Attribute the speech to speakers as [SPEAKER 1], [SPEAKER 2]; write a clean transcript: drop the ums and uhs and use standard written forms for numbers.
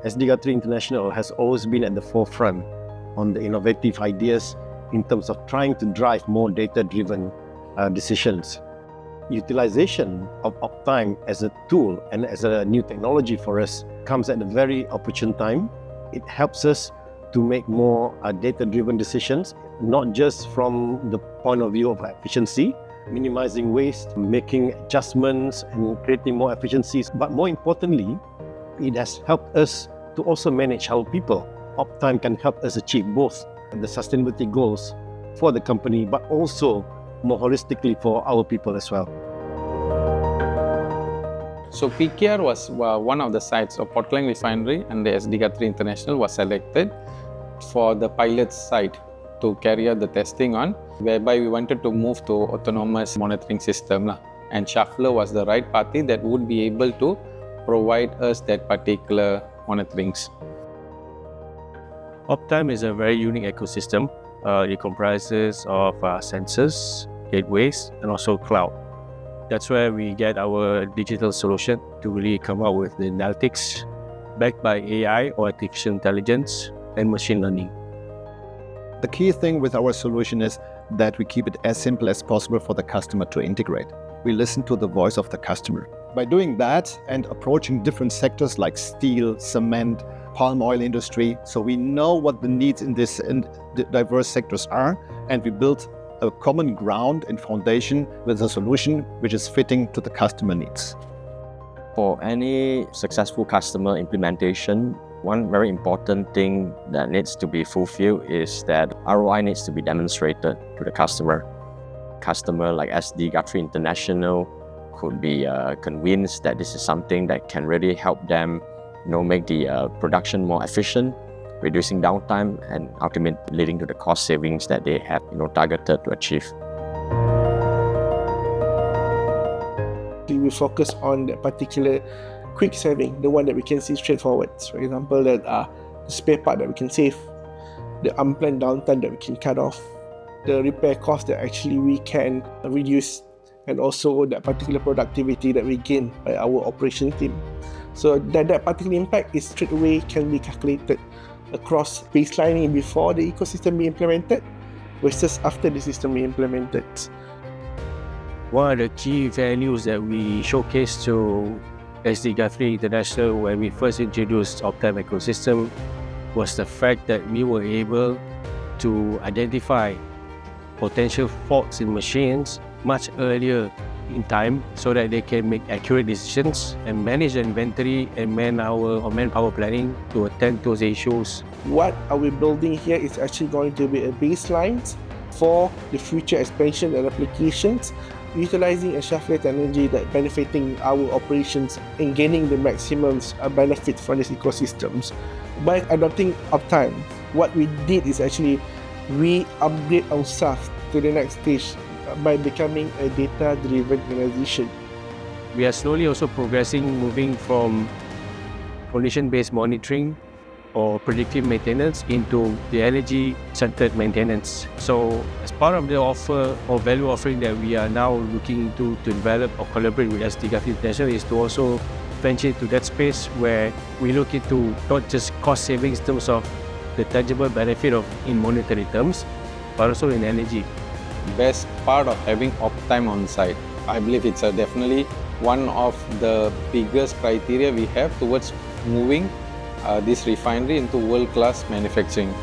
[SPEAKER 1] SD Guthrie International has always been at the forefront on the innovative ideas in terms of trying to drive more data-driven decisions. Utilization of uptime as a tool and as a new technology for us comes at a very opportune time. It helps us to make more data-driven decisions, not just from the point of view of efficiency, minimizing waste, making adjustments and creating more efficiencies, but more importantly, it has helped us to also manage our people. Uptime can help us achieve both the sustainability goals for the company, but also more holistically for our people as well.
[SPEAKER 2] So PKR was one of the sites of Port Klang Refinery, and the SD Guthrie International was selected for the pilot site to carry out the testing on, whereby we wanted to move to autonomous monitoring system. And Schaeffler was the right party that would be able to provide us that particular monitorings.
[SPEAKER 3] Uptime is a very unique ecosystem. It comprises of sensors, gateways, and also cloud. That's where we get our digital solution to really come up with the analytics backed by AI or artificial intelligence and machine learning.
[SPEAKER 4] The key thing with our solution is that we keep it as simple as possible for the customer to integrate. We listen to the voice of the customer. By doing that and approaching different sectors like steel, cement, palm oil industry, so we know what the needs in this diverse sectors are, and we build a common ground and foundation with a solution which is fitting to the customer needs.
[SPEAKER 5] For any successful customer implementation, one very important thing that needs to be fulfilled is that ROI needs to be demonstrated to the customer. Customer like SD Guthrie International could be convinced that this is something that can really help them, make the production more efficient, reducing downtime, and ultimately leading to the cost savings that they have, targeted to achieve.
[SPEAKER 6] We focus on that particular quick saving, the one that we can see straightforward. For example, that the spare part that we can save, the unplanned downtime that we can cut off, the repair cost that actually we can reduce, and also that particular productivity that we gain by our operation team. So that particular impact is straight away can be calculated across baselining before the ecosystem be implemented versus after the system be implemented.
[SPEAKER 3] One of the key values that we showcased to SD Guthrie International when we first introduced Uptime Ecosystem was the fact that we were able to identify potential faults in machines much earlier in time so that they can make accurate decisions and manage the inventory and manpower planning to attend to those issues.
[SPEAKER 6] What are we building here is actually going to be a baseline for the future expansion and applications, utilizing a Schaeffler technology that benefiting our operations and gaining the maximum benefit from these ecosystems. By adopting Uptime, what we did is actually we upgrade ourselves to the next stage by becoming a data-driven organization.
[SPEAKER 3] We are slowly also progressing, moving from condition-based monitoring or predictive maintenance into the energy-centered maintenance. So as part of the offer or value offering that we are now looking to develop or collaborate with SD Guthrie International is to also venture into that space where we look into not just cost savings in terms of the tangible benefit of in monetary terms, but also in energy.
[SPEAKER 2] Best part of having uptime on site, I believe it's definitely one of the biggest criteria we have towards moving this refinery into world-class manufacturing.